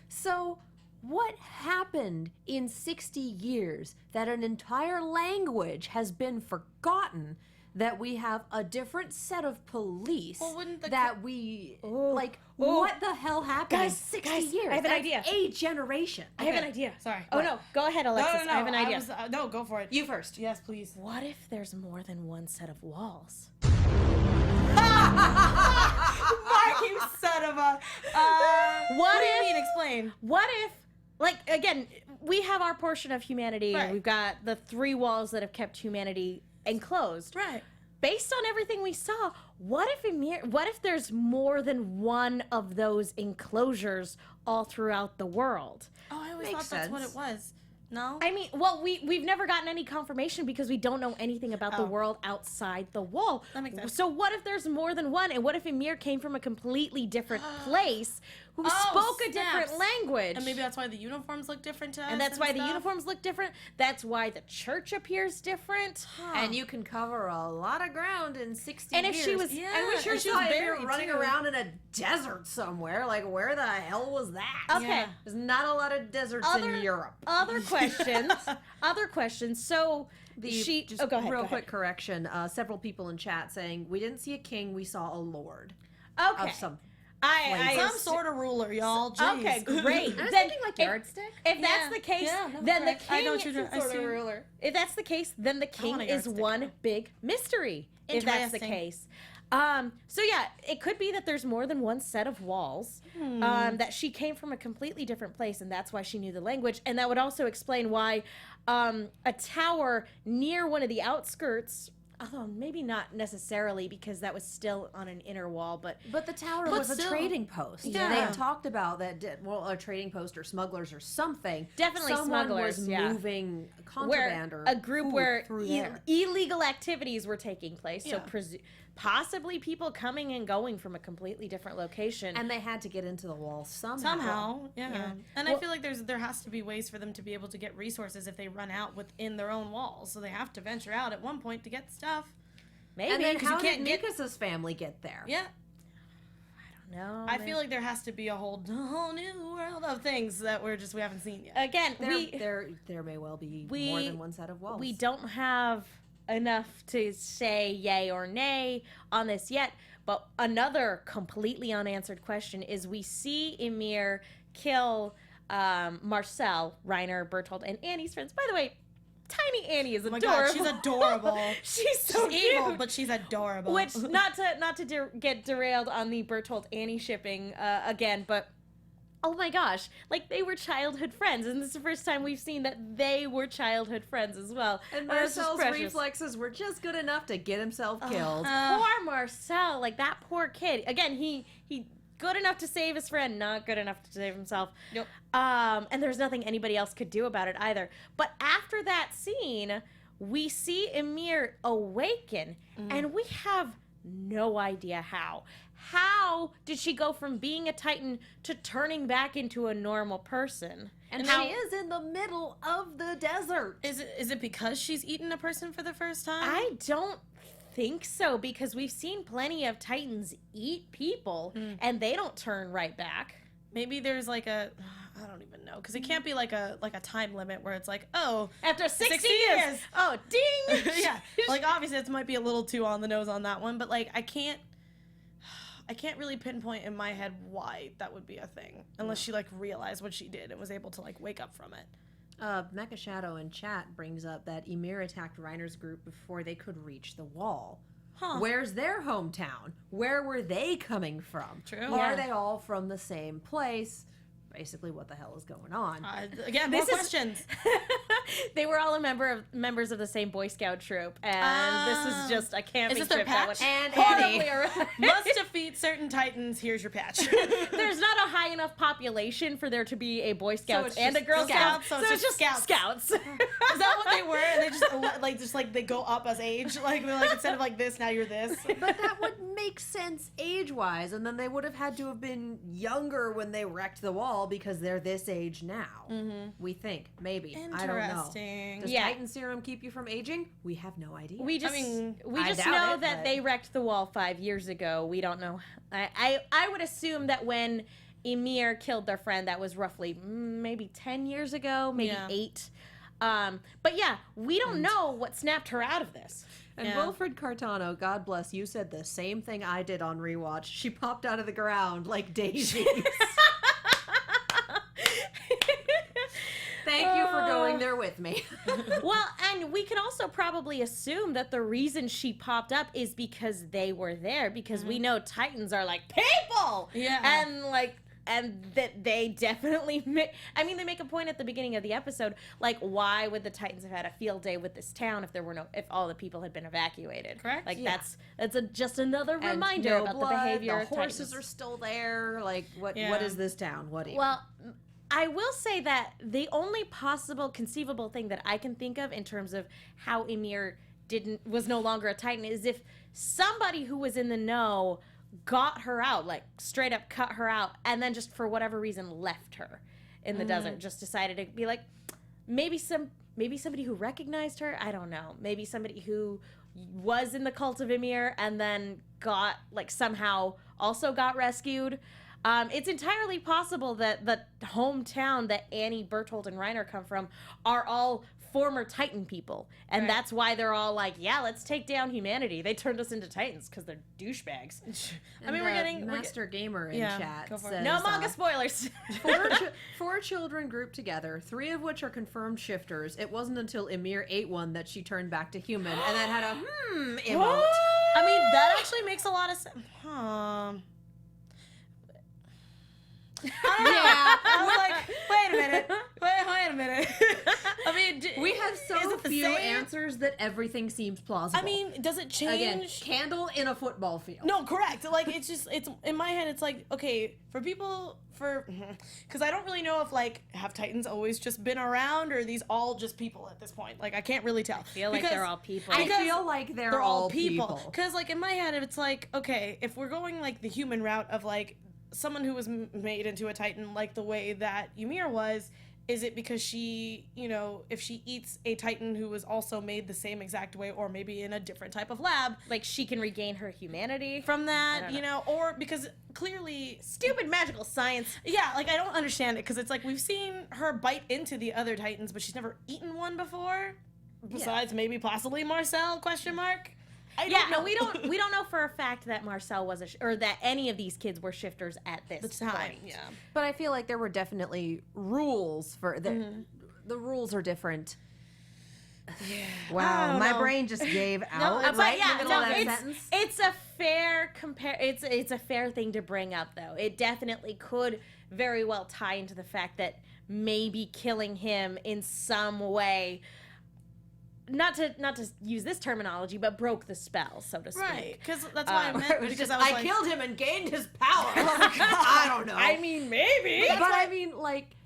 So, what happened in 60 years that an entire language has been forgotten, that we have a different set of police, Well, wouldn't the that we, Ooh. like, Ooh. what the hell happened in Guys, 60 guys, years? I have an That's idea. a generation. I have an Okay. idea. Sorry. Oh What? no, go ahead, Alexis. No. I have an idea. No, go for it. You first. Yes, please. What if there's more than one set of walls? Mark, you son of a. What do you if- mean? Explain. What if, like, again, we have our portion of humanity. Right. We've got the 3 walls that have kept humanity enclosed. Right. Based on everything we saw, what if there's more than one of those enclosures all throughout the world? Oh, I always Makes thought that's what sense. it was. No. I mean, well, we've never gotten any confirmation because we don't know anything about the Oh. world outside the wall. That makes sense. So what if there's more than one? And what if Emir came from a completely different place who Oh, spoke a snaps. different language? And maybe that's why the uniforms look different to us. And that's why the stuff. uniforms look different. That's why the church appears different. And you can cover a lot of ground in 60 And if years. she was- Yeah, and we sure and she saw was Emir buried, running too. around in a desert somewhere. Like, where the hell was that? Okay. Yeah. There's not a lot of deserts in Europe. Other questions. Other questions. So Just go ahead. real go quick correction. Several people in chat saying, we didn't see a king, we saw a lord ahead. Okay. of some. Some sort of ruler, y'all. Jeez. Okay, great. I was Then thinking like if- yardstick. If that's Yeah. the case, Yeah, no, then the correct. I king know what you're doing. I see. ruler. If that's the case, then the king want a is yardstick one now. big mystery. If that's the Interesting. case. So yeah, it could be that there's more than one set of walls. That she came from a completely different place, and that's why she knew the language. And that would also explain why a tower near one of the outskirts maybe not necessarily because that was still on an inner wall, but the tower But was still. a trading post. Yeah. They had talked about that. A trading post or smugglers or something. Definitely Someone smugglers, was yeah. moving where contraband or a group food where through there. illegal activities were taking place. Yeah. So possibly people coming and going from a completely different location. And they had to get into the wall Somehow, yeah. Yeah. And Well- I feel like there has to be ways for them to be able to get resources if they run out within their own walls. So they have to venture out at one point to get stuff. Maybe. And then 'cause you how did can't get- Mikas's family get there? Yeah. no, I feel like there has to be a whole new world of things that we haven't seen yet. again, There may well be more than one set of walls. we don't have enough to say yay or nay on this yet. But another completely unanswered question is: we see Ymir kill Marcel, Reiner, Bertolt, and Annie's friends. By the way, tiny Annie is Oh my adorable. god, she's adorable. She's so She's cute. evil, but she's adorable. Which not to get derailed on the Bertolt Annie shipping again, but oh my gosh, like they were childhood friends, and this is the first time we've seen that they were childhood friends as well. And this is Marcel's precious. reflexes were just good enough to get himself killed. Poor Marcel, like that poor kid. Again, he good enough to save his friend, not good enough to save himself. Yep. And there's nothing anybody else could do about it either. But after that scene, we see Ymir awaken, and we have no idea how. How did she go from being a Titan to turning back into a normal person? And how- she is in the middle of the desert. Is it because she's eaten a person for the first time? I don't think so, because we've seen plenty of Titans eat people, and they don't turn right back. Maybe there's like I don't even know, because it can't be like a time limit where it's like, oh, After 60 60 years. years. Oh, ding! yeah. Like obviously it might be a little too on the nose on that one, but like I can't really pinpoint in my head why that would be a thing, unless she like realized what she did and was able to like wake up from it. Mecha Shadow in chat brings up that Ymir attacked Reiner's group before they could reach the wall. Huh. Where's their hometown? Where were they coming from? True. Are Yeah. they all from the same place? Basically, what the hell is going on? Again, more This is- questions. They were all members of the same Boy Scout troop, and this is just a camping Is this their trip that patch? went And horribly Annie. awry. Must defeat certain Titans. Here's your patch. There's not a high enough population for there to be a Boy Scouts it's and a just Girl Scouts, Scout. so it's just Scouts. Scouts. Is that what they were? And they just they go up as age. Like they're like, instead of like this, now you're this. But that would make sense age-wise, and then they would have had to have been younger when they wrecked the wall because they're this age now. We think, maybe. I don't know. Interesting. Does Yeah. Titan serum keep you from aging? We have no idea. We just I doubt know it, that but- they wrecked the wall 5 years ago. We don't know. I would assume that when Ymir killed their friend, that was roughly maybe 10 years ago, maybe Yeah. 8. But yeah, we don't know what snapped her out of this. And Yeah. Wilfred Cartano, God bless you, said the same thing I did on rewatch. She popped out of the ground like daisies. Thank you for going there with me. Well, and we can also probably assume that the reason she popped up is because they were there, because we know Titans are like people. Yeah. And that they definitely they make a point at the beginning of the episode, like, why would the Titans have had a field day with this town if all the people had been evacuated? Correct. Like Yeah. that's just another And reminder no about blood, the behavior the of horses Titans. are still there. Like, what Yeah. is this town? What even? Well, I will say that the only possible conceivable thing that I can think of in terms of how Ymir was no longer a Titan is if somebody who was in the know got her out, like straight up cut her out, and then just for whatever reason left her in the desert, just decided to be like, maybe somebody who recognized her, I don't know, maybe somebody who was in the cult of Ymir and then got somehow also got rescued. It's entirely possible that the hometown that Annie, Bertolt, and Reiner come from are all former Titan people. And Right. that's why they're all like, yeah, let's take down humanity. They turned us into Titans because they're douchebags. I mean, we're getting Master Gamer in Yeah, chat go for it. says, No manga spoilers. four children grouped together, 3 of which are confirmed shifters. It wasn't until Ymir ate one that she turned back to human, and then had a emote. I mean, that actually makes a lot of sense. I was like, wait a minute. Wait a minute. I mean, We have is so it the few same? answers that everything seems plausible. I mean, does it change? Again, candle in a football field. No, correct. Like, it's in my head, it's like, okay, because I don't really know if, like, have Titans always just been around, or are these all just people at this point? Like, I can't really tell. I feel like they're all people. I feel like they're all people. Because, like, in my head, it's like, okay, if we're going, like, the human route of, like, someone who was made into a Titan, like the way that Ymir was, is it because she, if she eats a Titan who was also made the same exact way, or maybe in a different type of lab, like she can regain her humanity from that, or because clearly stupid magical science. Yeah, like, I don't understand it, because it's like we've seen her bite into the other Titans, but she's never eaten one before. Besides maybe possibly Marcel ? I don't know. We don't know for a fact that Marcel was or that any of these kids were shifters at this time. point. Yeah. But I feel like there were definitely rules for the rules are different. Yeah. Wow, my brain just gave out but right yeah, in the middle of that it's, sentence. it's a fair it's a fair thing to bring up, though. It definitely could very well tie into the fact that maybe killing him in some way, not to use this terminology, but broke the spell, so to speak. Right, because that's why I meant, because I was like, killed him and gained his power. I don't know. I mean, maybe. But I mean, like,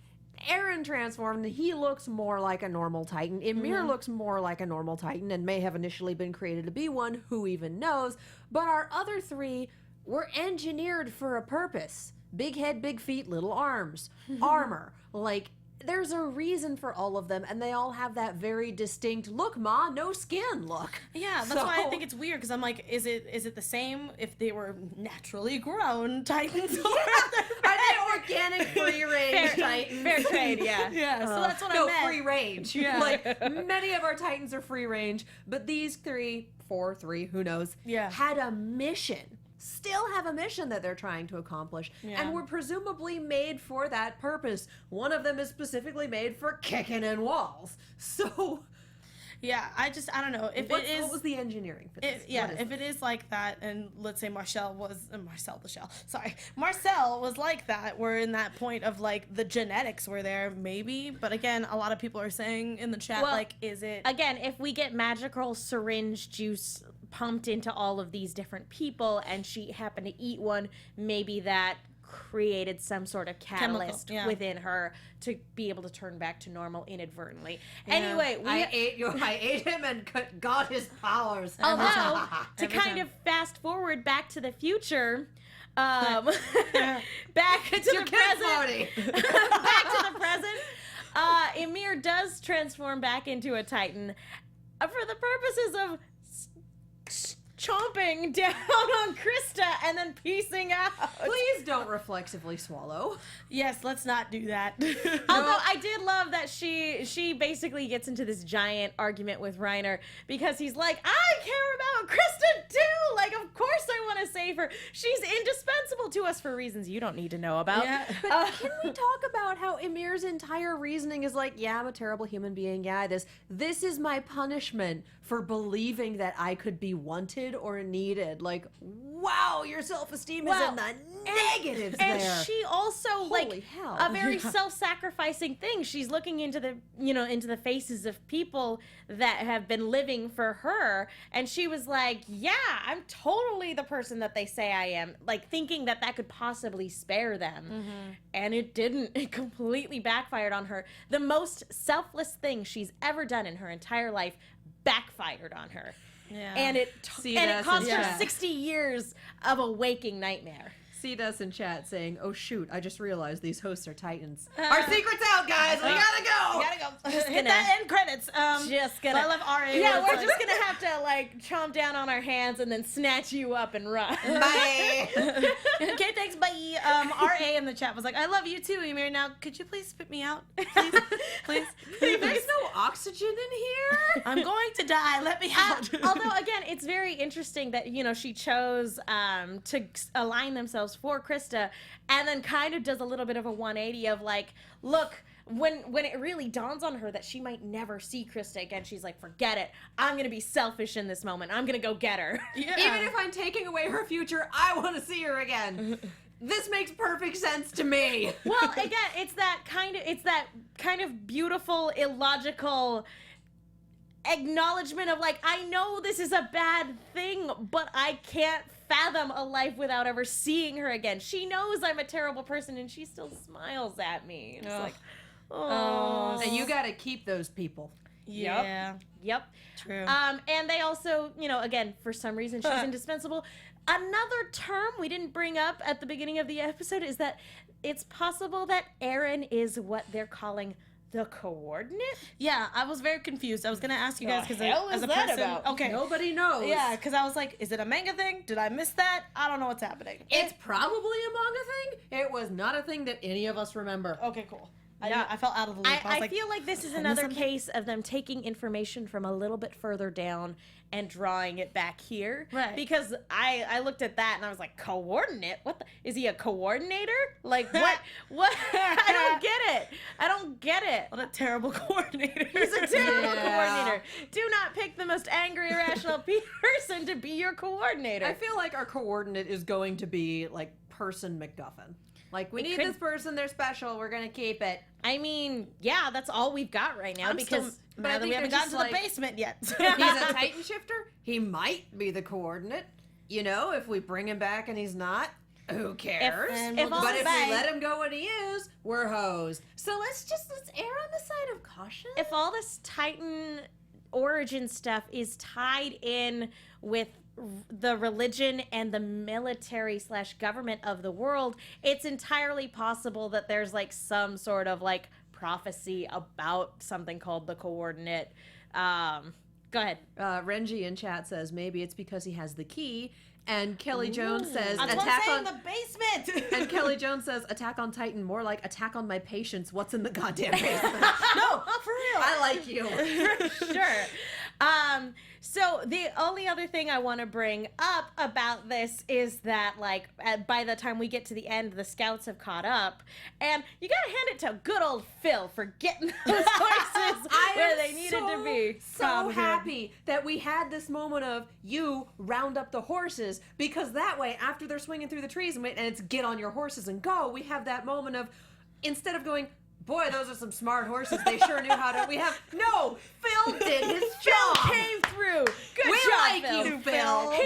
Eren transformed, he looks more like a normal Titan. Ymir looks more like a normal Titan and may have initially been created to be one, who even knows. But our other three were engineered for a purpose. Big head, big feet, little arms, armor. Like, there's a reason for all of them, and they all have that very distinct, look, Ma, no skin look. Yeah, that's why I think it's weird, because I'm like, is it the same if they were naturally grown Titans? Or Are they organic, free-range Titans? Fair trade, yeah. Yeah, so that's what I meant. free range. Yeah. Like, many of our Titans are free range, but these three, who knows, had a mission. Still have a mission that they're trying to accomplish, and were presumably made for that purpose. One of them is specifically made for kicking in walls. So, yeah, I don't know if what was the engineering for this? If it is like that, and let's say Marcel was like that, we're in that point of, like, the genetics were there, maybe. But again, a lot of people are saying in the chat, like, is it again, if we get magical syringe juice pumped into all of these different people and she happened to eat one, maybe that created some sort of catalyst within her to be able to turn back to normal inadvertently. Anyway, I ate him and got his powers. Although, to kind of fast forward back to the future, back to the present. Back to the present. Ymir does transform back into a Titan for the purposes of chomping down on Krista and then piecing out. Please don't reflexively swallow. Yes, let's not do that. Although I did love that she basically gets into this giant argument with Reiner because he's like, I care about Krista too! Like, of course I want to save her. She's indispensable to us for reasons you don't need to know about. Yeah. But can we talk about how Ymir's entire reasoning is like, yeah, I'm a terrible human being, yeah, this is my punishment for believing that I could be wanted or needed. Like, wow, your self-esteem is in the negatives there. And she also, Holy hell. a very self-sacrificing thing. She's looking into the faces of people that have been living for her, and she was like, yeah, I'm totally the person that they say I am, like, thinking that could possibly spare them. Mm-hmm. And it didn't. It completely backfired on her. The most selfless thing she's ever done in her entire life backfired on her. Yeah. And it cost her 60 years of a waking nightmare. See us in chat saying, oh shoot, I just realized these hosts are Titans. Our secret's out, guys. We gotta go. Hit that end credits. Just gonna. I love RA. Yeah, we're just gonna have to, like, chomp down on our hands and then snatch you up and run. Bye. Okay, thanks, bye. RA in the chat was like, I love you too, Ymir. Now, could you please spit me out? Please. There's no oxygen in here. I'm going to die. Let me out. Although, again, it's very interesting that, she chose to align themselves for Krista, and then kind of does a little bit of a 180 of, like, look, when it really dawns on her that she might never see Krista again, she's like, forget it. I'm going to be selfish in this moment. I'm going to go get her. Yeah. Even if I'm taking away her future, I want to see her again. This makes perfect sense to me. Well, again, it's that kind of beautiful, illogical acknowledgement of like, I know this is a bad thing, but I can't fathom a life without ever seeing her again. She knows I'm a terrible person, and she still smiles at me. And it's like, oh. And you gotta keep those people. Yeah. Yep. True. And they also, again, for some reason, she's indispensable. Another term we didn't bring up at the beginning of the episode is that it's possible that Aaron is what they're calling the coordinate. Yeah, I was very confused. I was gonna ask you guys because hell as is a that person, about? okay, Nobody knows. yeah, because I was like, is it a manga thing? Did I miss that? I don't know what's happening. It's probably a manga thing. It was not a thing that any of us remember. Okay, cool. Yeah. I felt out of the loop. I was feel like this is "Did I miss another something?" case of them taking information from a little bit further down and drawing it back here. Right. Because I looked at that and I was like, coordinate? Is he a coordinator? Like, what? I don't get it. What a terrible coordinator. He's a terrible Yeah. coordinator. Do not pick the most angry, irrational person to be your coordinator. I feel like our coordinate is going to be like person MacGuffin. Like, we need could- this person, they're special, we're gonna keep it. I mean, yeah, that's all we've got right now I'm because still but I mad that think we haven't they're gotten to just the like- basement yet. He's a Titan shifter. He might be the coordinate. If we bring him back and he's not, who cares? and if all but if bang- we let him go when he is, we're hosed. So let's err on the side of caution. if all this Titan origin stuff is tied in with the religion and the military / government of the world, it's entirely possible that there's like some sort of like prophecy about something called the coordinate. Go ahead. Renji in chat says maybe it's because he has the key. And Kelly Jones says That's what I'm attack saying, on the basement. and Kelly Jones says attack on Titan, more like attack on my patience. What's in the goddamn basement? No, for real. I like you. Sure. So the only other thing I want to bring up about this is that, like, by the time we get to the end, the scouts have caught up, and you gotta hand it to good old Phil for getting those horses where they needed to be. So happy that we had this moment of you round up the horses, because that way, after they're swinging through the trees and it's get on your horses and go, we have that moment of, instead of going, boy, those are some smart horses, they sure knew how to, we have, no, Phil did his job. Phil came through. Good We job, like Phil. you, Phil.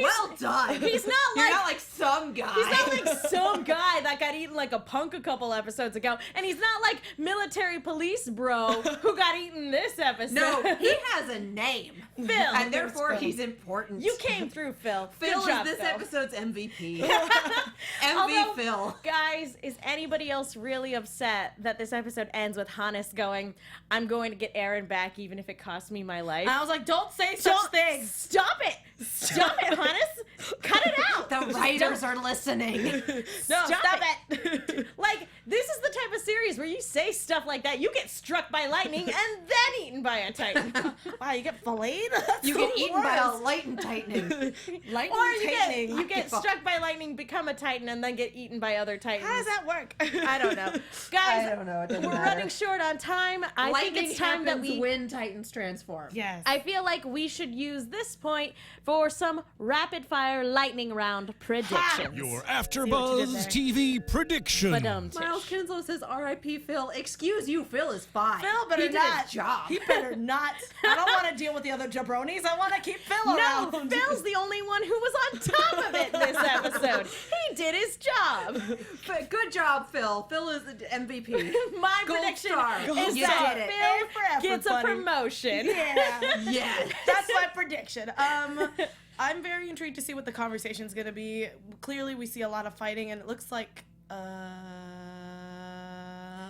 Well done. He's not You're like not like some guy. He's not like some guy that got eaten like a punk a couple episodes ago, and he's not like military police bro who got eaten this episode. No, he has a name. Phil. And therefore he's important. You came through, Phil. Phil Good job, is this Phil. episode's MVP. Although, Phil. Guys, is anybody else really upset that this episode ends with Hannes going, I'm going to get Aaron back even if it costs me my life? I was like, don't say such things. Stop it! Stop it, Hannes! Cut it out! The writers are listening. No, Stop it! Like, this is the type of series where you say stuff like that, you get struck by lightning and then eaten by a titan. Wow, you get filleted? That's You the get eaten by a worst. lightning tightening. Lightning Or tightening. you get struck by lightning, become a titan, and then get eaten by other titans. How does that work? I don't know. Guys, I don't know. It doesn't we're matter. running short on time. I Lightning think it's time that happens we... when titans transform. Yes. I feel like we should use this point for some rapid-fire lightning round predictions. Your what you did AfterBuzz there. TV prediction. Ba-dum-tish. Miles Kinslow says R.I.P. Phil. Excuse you, Phil is fine. Phil better he did not. his job. He better not. I don't want to deal with the other jabronis. I want to keep Phil No, around. Phil's the only one who was on top of it this episode. He did his job. But good job, Phil. Phil is the MVP. My Gold prediction star. is You that did it. A for Phil effort, gets a buddy. promotion. Yeah. Yes. That's my prediction. I'm very intrigued to see what the conversation's gonna be. Clearly, we see a lot of fighting, and it looks like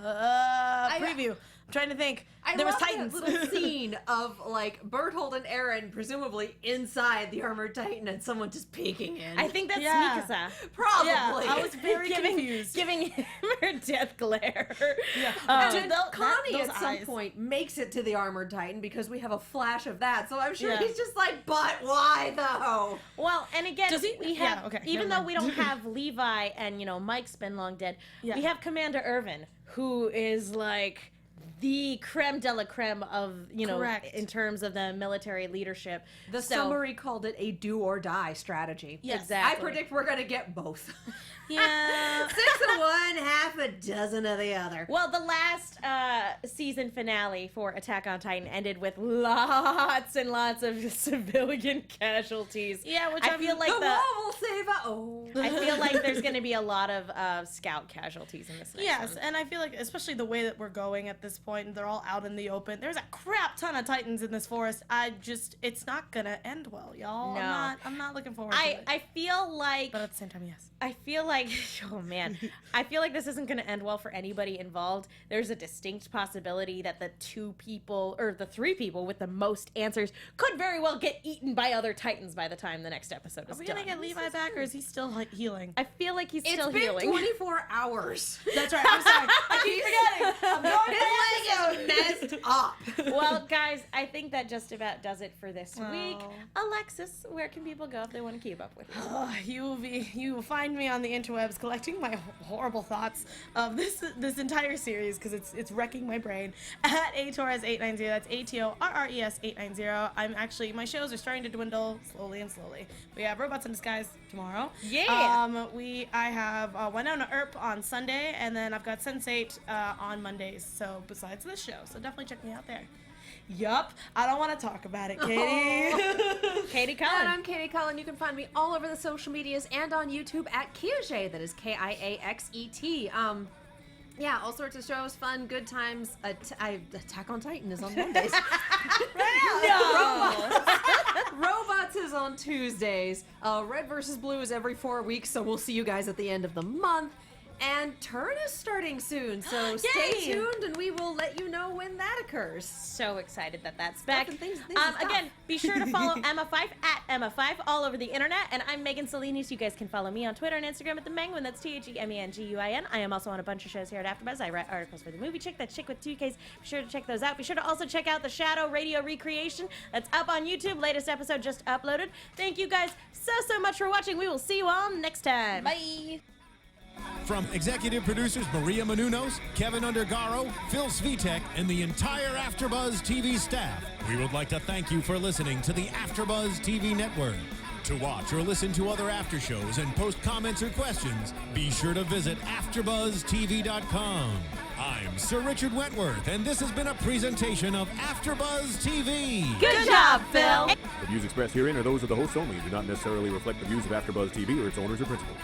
preview. I'm trying to think. There was love Titans. that little scene of like Berthold and Aaron presumably inside the armored titan and someone just peeking in. I think that's Yeah. Mikasa. probably. Yeah, I was very confused. Giving him her death glare. Yeah. And Dude, Connie those at some eyes. point makes it to the armored titan because we have a flash of that. So I'm sure Yeah. he's just like, but why though? Well, and again, Does he- we have, yeah, okay, even never though mind. we don't have Levi and, Mike's been long dead, Yeah. we have Commander Irvin, who is like the creme de la creme of, you know, Correct. in terms of the military leadership. The summary called it a do or die strategy. Yes. Exactly. I predict we're going to get both. Yeah. 6 of one, half a dozen of the other. Well, the last season finale for Attack on Titan ended with lots and lots of civilian casualties. Yeah, which I feel like the wall will save us. Oh. I feel like there's going to be a lot of scout casualties in this next Yes, one. and I feel like, especially the way that we're going at this point, and they're all out in the open. There's a crap ton of Titans in this forest. It's not gonna end well, y'all. No. I'm not looking forward to it. I feel like But at the same time, yes. I feel like, oh man, I feel like this isn't going to end well for anybody involved. There's a distinct possibility that the 2 people, or the 3 people with the most answers could very well get eaten by other Titans by the time the next episode is Are we done. gonna get Levi back, or is he still like healing? I feel like he's It's still been healing. 24 hours. That's right. I'm sorry. I keep forgetting. I'm going His leg is messed up. Well, guys, I think that just about does it for this week. Oh. Alexis, where can people go if they want to keep up with you? You will find me on the interwebs collecting my horrible thoughts of this entire series because it's wrecking my brain at ATorres890. That's ATORRES 890. My shows are starting to dwindle slowly and slowly. We have Robots in Disguise tomorrow. Yeah. I have Winona Earp on Sunday, and then I've got Sense8 on Mondays. So besides this show, so definitely check me out there. Yup. I don't want to talk about it, Katie. Katie And Cullen. I'm Katie Cullen. You can find me all over the social medias and on YouTube at Kiaxet. That is Kiaxet. Yeah, all sorts of shows, fun, good times. Attack on Titan is on Mondays. Robots is on Tuesdays. Red versus Blue is every 4 weeks, so we'll see you guys at the end of the month. And Turn is starting soon, so stay Yay! tuned and we will let you know when that occurs. So excited that that's back. and things and stuff. Again, be sure to follow Emma 5 at Emma 5 all over the internet. And I'm Megan Salinas. You guys can follow me on Twitter and Instagram at the Menguin. That's TheMenguin. I am also on a bunch of shows here at AfterBuzz. I write articles for the Movie Chick. That's Chick with 2 Ks. Be sure to check those out. Be sure to also check out the Shadow Radio recreation. That's up on YouTube. Latest episode just uploaded. Thank you guys so much for watching. We will see you all next time. Bye. From executive producers Maria Menounos, Kevin Undergaro, Phil Svitek, and the entire AfterBuzz TV staff, we would like to thank you for listening to the AfterBuzz TV network. To watch or listen to other after shows and post comments or questions, be sure to visit AfterBuzzTV.com. I'm Sir Richard Wentworth, and this has been a presentation of AfterBuzz TV. Good job, Phil. The views expressed herein are those of the hosts only and do not necessarily reflect the views of AfterBuzz TV or its owners or principals.